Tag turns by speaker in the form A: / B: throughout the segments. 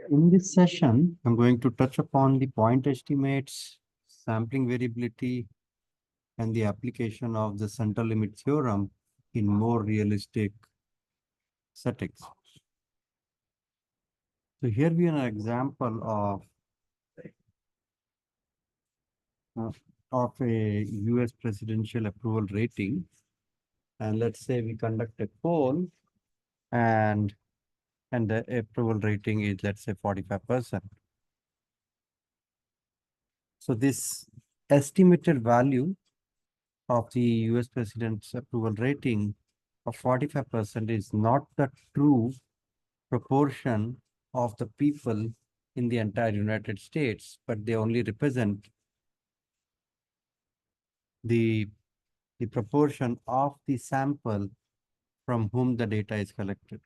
A: In this session, I'm going to touch upon the point estimates, sampling variability, and the application of the center limit theorem in more realistic settings. So here we have an example uh, of a US presidential approval rating. And let's say we conduct a poll and the approval rating is, let's say, 45%. So this estimated value of the US president's approval rating of 45% is not the true proportion of the people in the entire United States, but they only represent the proportion of the sample from whom the data is collected.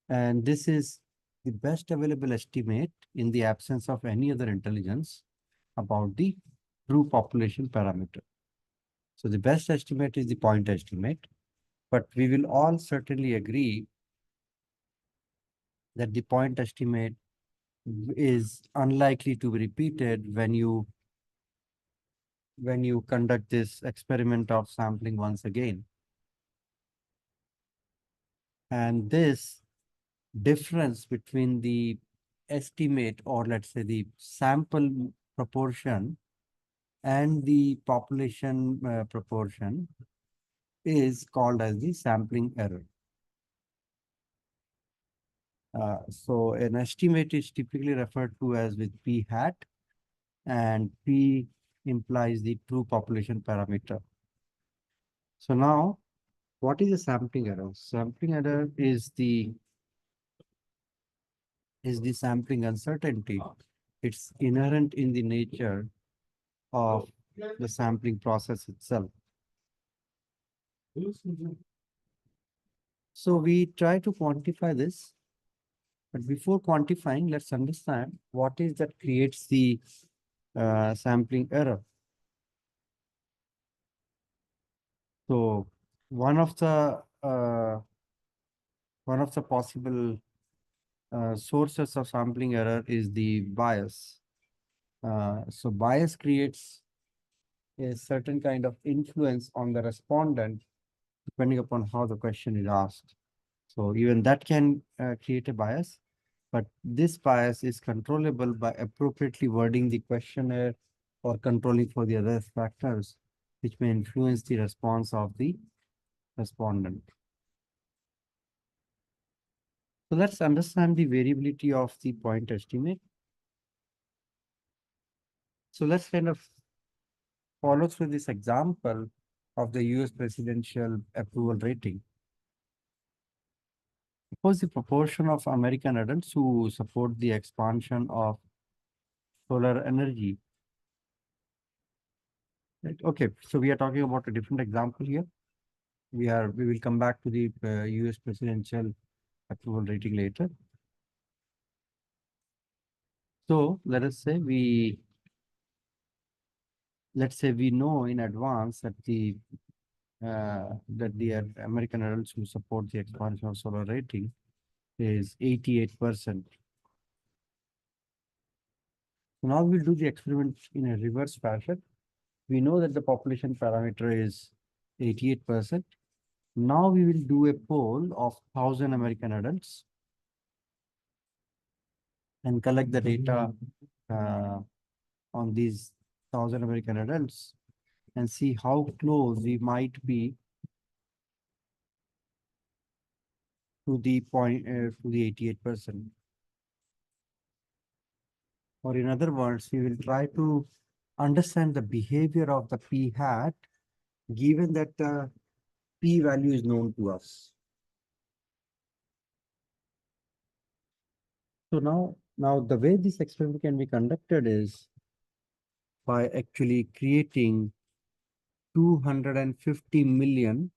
A: And this is the best available estimate in the absence of any other intelligence about the true population parameter. So the best estimate is the point estimate, but we will all certainly agree that the point estimate is unlikely to be repeated when you conduct this experiment of sampling once again. And this difference between the estimate, or let's say the sample proportion, and the population proportion is called as the sampling error. So an estimate is typically referred to as with p hat, and p implies the true population parameter. So now, what is a sampling error? Sampling error is the sampling uncertainty. It's inherent in the nature of the sampling process itself. So we try to quantify this, but before quantifying, let's understand what is that creates the sampling error. So one of the possible sources of sampling error is the bias. So bias creates a certain kind of influence on the respondent depending upon how the question is asked. So even that can create a bias, but this bias is controllable by appropriately wording the questionnaire or controlling for the other factors which may influence the response of the respondent. So let's understand the variability of the point estimate. So let's kind of follow through this example of the US presidential approval rating. Suppose the proportion of American adults who support the expansion of solar energy. Right. Okay, so we are talking about a different example here. We will come back to the US presidential approval rating later. So let us say we know in advance that the American adults who support the expansion of solar rating is 88%. So now we'll do the experiment in a reverse fashion. We know that the population parameter is 88%. Now we will do a poll of 1,000 American adults and collect the data on these 1,000 American adults and see how close we might be to the 88%. Or in other words, we will try to understand the behavior of the p hat given that the p value is known to us. So now the way this experiment can be conducted is by actually creating 250 million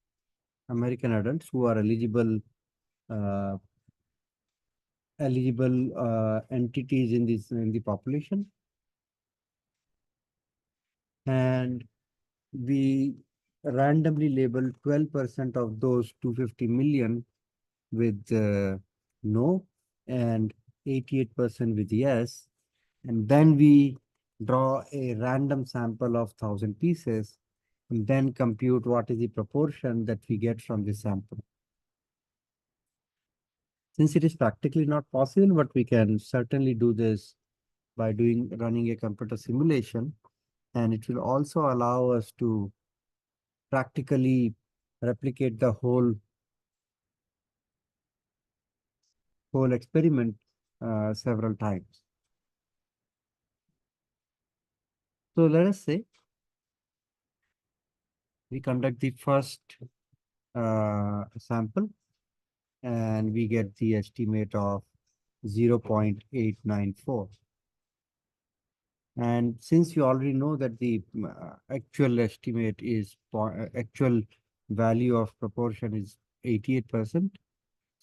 A: American adults who are eligible entities in the population, and we randomly label 12% of those 250 million with no and 88% with yes. And then we draw a random sample of 1,000 pieces and then compute what is the proportion that we get from this sample. Since it is practically not possible, but we can certainly do this by running a computer simulation, and it will also allow us to practically replicate the whole experiment several times. So let us say we conduct the first sample and we get the estimate of 0.894. And since you already know that the actual estimate is actual value of proportion is 88%,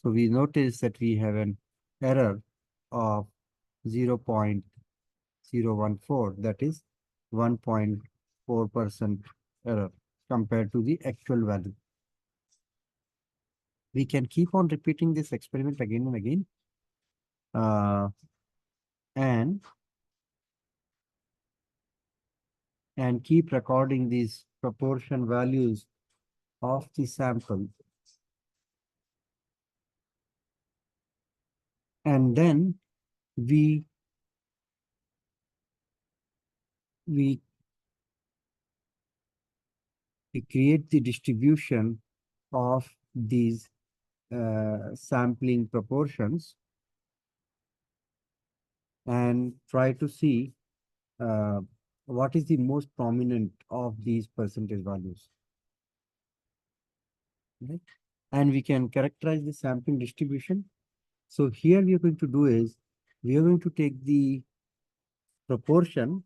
A: so we notice that we have an error of 0.014, that is 1.4% error compared to the actual value. We can keep on repeating this experiment again and again. And keep recording these proportion values of the sample. And then we create the distribution of these sampling proportions and try to see what is the most prominent of these percentage values. Right? And we can characterize the sampling distribution. So here we are going to do is, we are going to take the proportion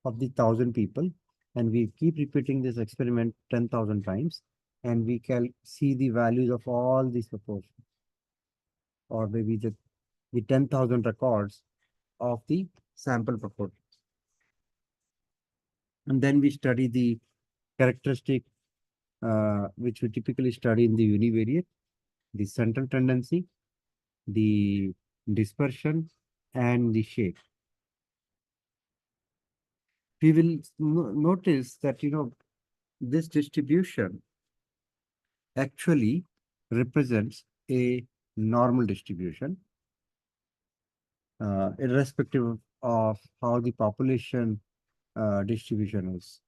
A: of the 1,000 people, and we keep repeating this experiment 10,000 times, and we can see the values of all these proportions, or maybe the 10,000 records of the sample proportions. And then we study the characteristic which we typically study in the univariate, the central tendency, the dispersion, and the shape. We will notice that, this distribution actually represents a normal distribution, irrespective of how the population distribution is.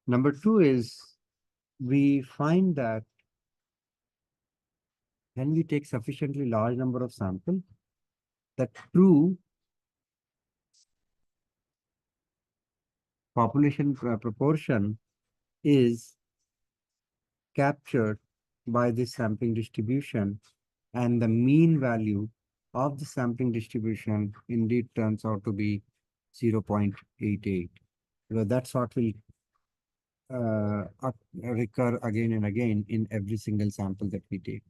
A: Number two is, we find that when we take sufficiently large number of samples, the true population proportion is captured by this sampling distribution, and the mean value of the sampling distribution indeed turns out to be 0.88. Well, that's what will recur again and again in every single sample that we take,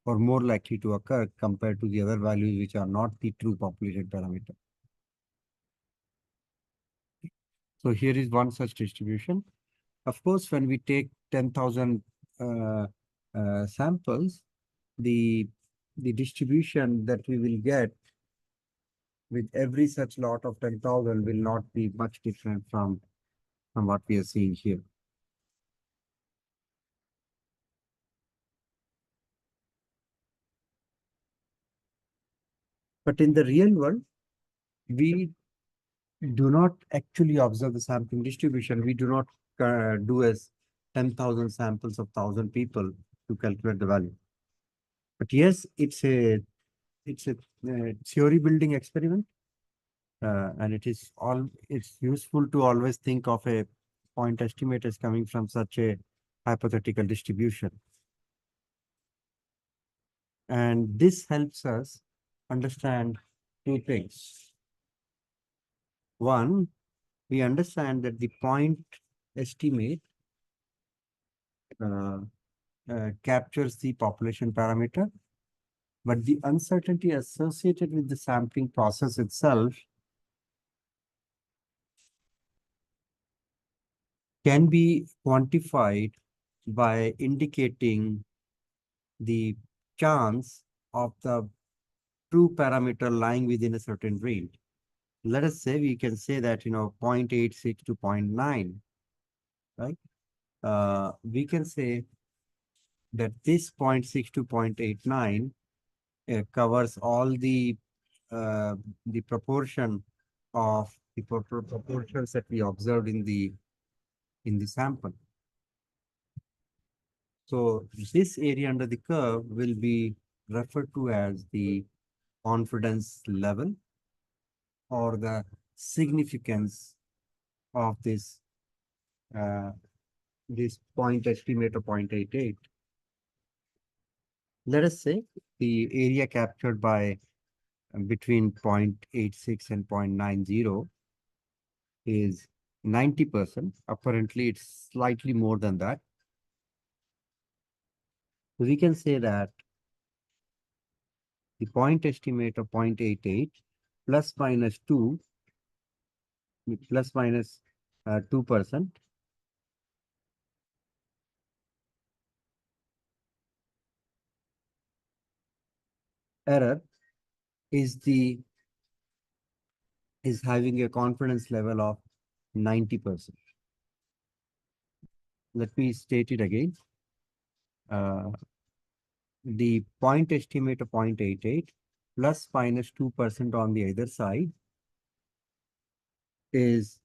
A: or more likely to occur compared to the other values which are not the true population parameter. So here is one such distribution. Of course, when we take 10,000 samples, the distribution that we will get with every such lot of 10,000 will not be much different from what we are seeing here. But in the real world, we do not actually observe the sampling distribution. We do not do as 10,000 samples of 1,000 people to calculate the value. But yes, it's a theory building experiment, and it's useful to always think of a point estimate as coming from such a hypothetical distribution. And this helps us understand two things. One, we understand that the point estimate captures the population parameter, but the uncertainty associated with the sampling process itself can be quantified by indicating the chance of the true parameter lying within a certain range. Let us say we can say that, 0.86 to zero point 0.9, right? We can say that this 0.6 to 0.89 covers all the proportion of the proportions that we observed in the sample. So this area under the curve will be referred to as the confidence level or the significance of uh, this point estimate of 0.88. Let us say the area captured by between 0.86 and 0.90 is 90%. Apparently, it's slightly more than that. We can say that the point estimate of 0.88 plus minus 2 plus minus 2% error is having a confidence level of 90%. Let me state it again. The point estimate of 0.88 plus minus 2% on the other side is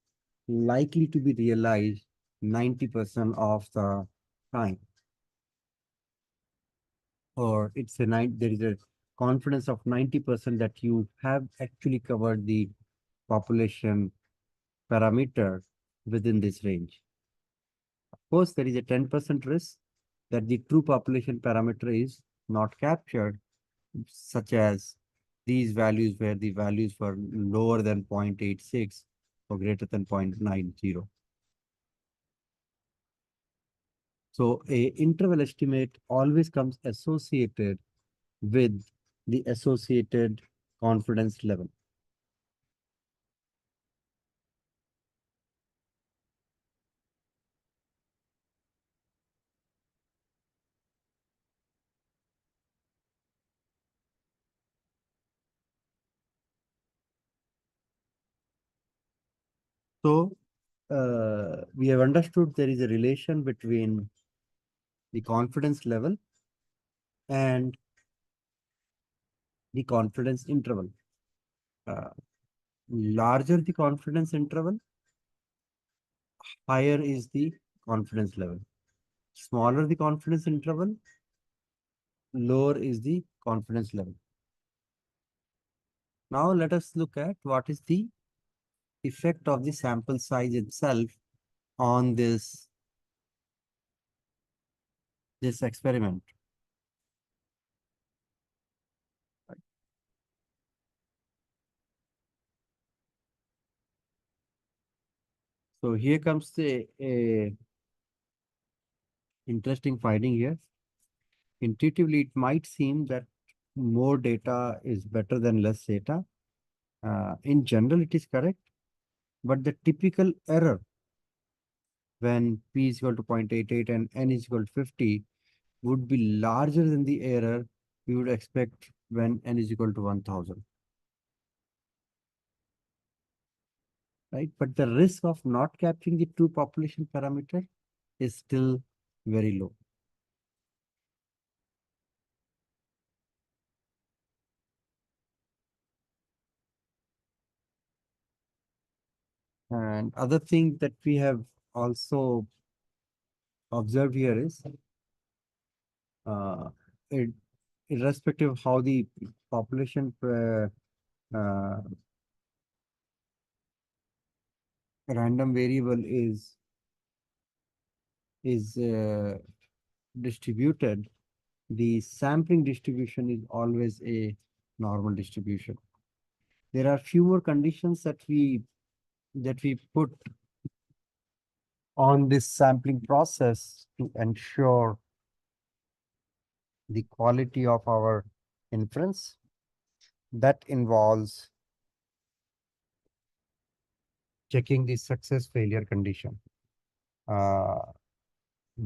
A: likely to be realized 90% of the time. Or there is a confidence of 90% that you have actually covered the population parameter within this range. Of course, there is a 10% risk that the true population parameter is not captured, such as these values where the values were lower than 0.86 or greater than 0.90. So a interval estimate always comes associated with the associated confidence level. So we have understood there is a relation between the confidence level and the confidence interval. Uh, Larger the confidence interval, higher is the confidence level. Smaller the confidence interval, lower is the confidence level. Now let us look at what is the effect of the sample size itself on this experiment. So here comes the interesting finding here. Intuitively, it might seem that more data is better than less data. In general, it is correct, but the typical error when p is equal to 0.88 and n is equal to 50 would be larger than the error we would expect when n is equal to 1000. Right? But the risk of not capturing the true population parameter is still very low. And other thing that we have also observed here is uh, it, irrespective of how the population random variable is distributed, the sampling distribution is always a normal distribution. There are fewer conditions that we put on this sampling process to ensure the quality of our inference. That involves checking the success failure condition. uh,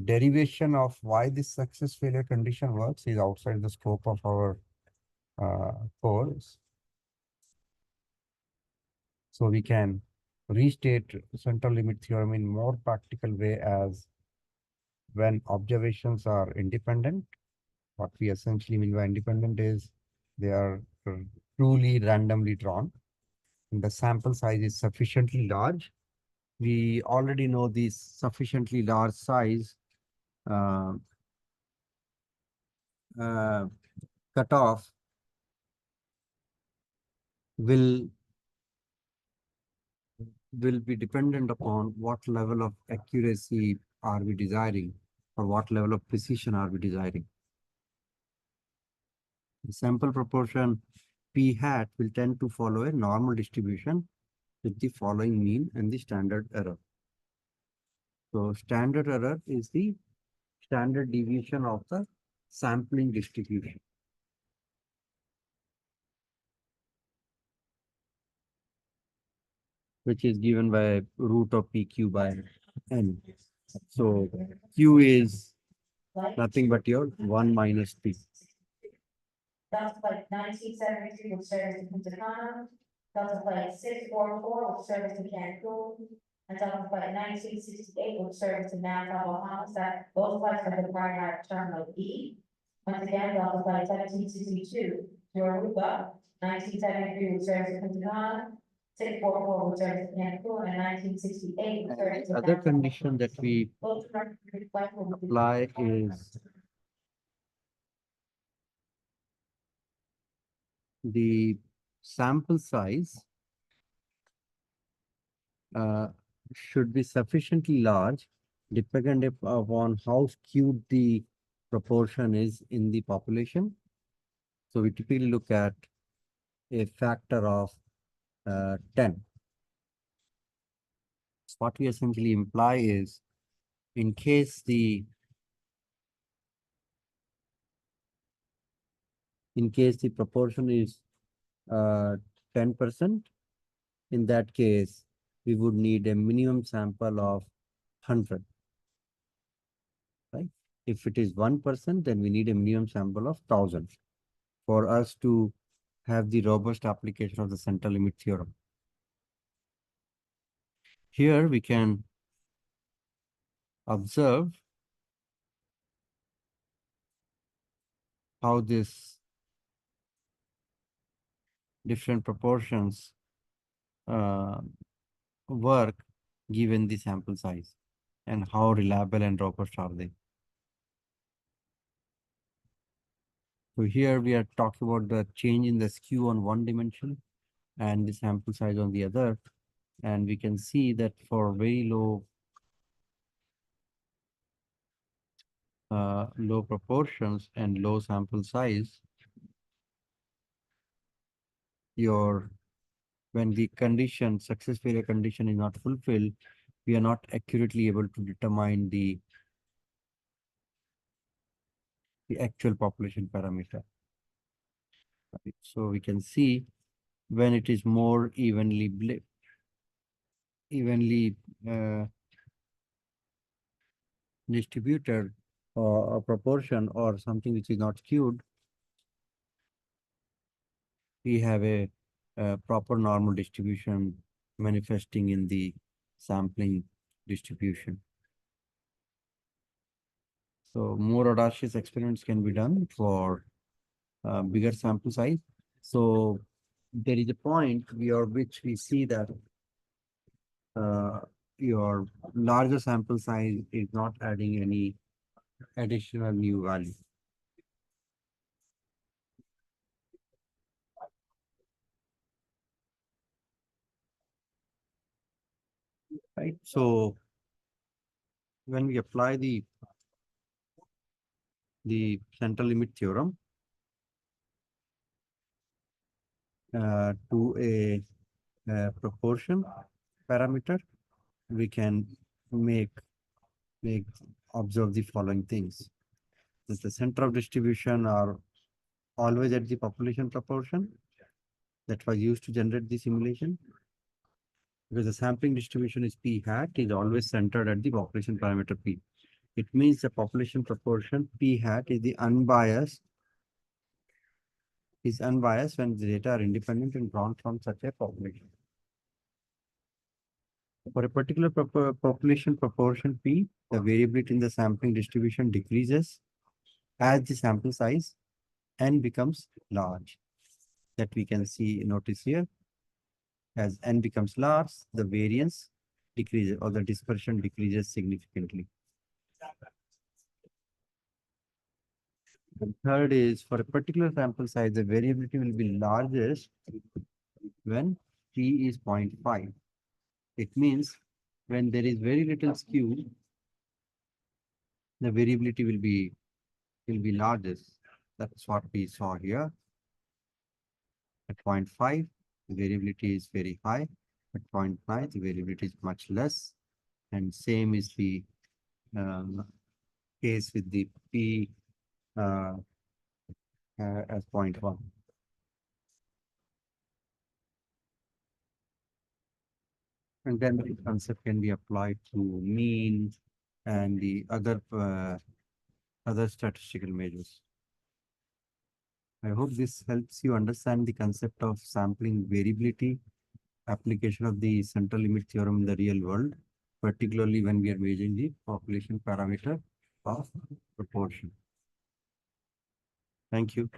A: derivation of why this success failure condition works is outside the scope of our course. So we can restate central limit theorem in more practical way as when observations are independent. What we essentially mean by independent is they are truly randomly drawn and the sample size is sufficiently large. We already know this sufficiently large size uh, uh, cutoff will be dependent upon what level of accuracy are we desiring or what level of precision are we desiring. The sample proportion p hat will tend to follow a normal distribution with the following mean and the standard error. So standard error is the standard deviation of the sampling distribution, which is given by root of PQ by N. So Q is nothing but your 1 minus P.
B: Delta flight 1973 will serve to Punta Cana. Delta flight 644 will serve to Cancun. And Delta flight 1968 will serve to Nassau, Bahamas. That both flights are departing at Terminal E. Once again, Delta flight 1762 to Aruba. 1973 will serve to Punta Cana. 644 will serve to Cancun, and 1968 will serve to
A: Other
B: Nassau,
A: condition that we
B: Bahamas.
A: apply is the sample size should be sufficiently large, dependent upon how skewed the proportion is in the population. So we typically look at a factor of 10. What we essentially imply is in case the proportion is 10%, in that case, we would need a minimum sample of 100, right? If it is 1%, then we need a minimum sample of 1000 for us to have the robust application of the central limit theorem. Here we can observe how this different proportions work given the sample size and how reliable and robust are they. So here we are talking about the change in the skew on one dimension and the sample size on the other. And we can see that for very low proportions and low sample size, when the condition, success failure condition is not fulfilled, we are not accurately able to determine the actual population parameter. Right? So we can see when it is more evenly uh, distributed or a proportion or something which is not skewed, we have a proper normal distribution manifesting in the sampling distribution. So more audacious experiments can be done for bigger sample size. So there is a point which we see that your larger sample size is not adding any additional new value. Right. So when we apply the central limit theorem to a proportion parameter, we can make observe the following things. That the center of distribution are always at the population proportion that was used to generate the simulation. because the sampling distribution is P hat is always centered at the population parameter P. It means the population proportion P hat is unbiased when the data are independent and drawn from such a population. For a particular population proportion P, the variability in the sampling distribution decreases as the sample size N becomes large. That we can see, notice here. As N becomes large, the variance decreases or the dispersion decreases significantly. The third is for a particular sample size, the variability will be largest when P is 0.5. It means when there is very little skew, the variability will be largest. That's what we saw here. At 0.5, the variability is very high. At 0.9, the variability is much less. And same is the case with the P as 0.1. And then the concept can be applied to mean and the other statistical measures. I hope this helps you understand the concept of sampling variability, application of the central limit theorem in the real world, particularly when we are measuring the population parameter of proportion. Thank you.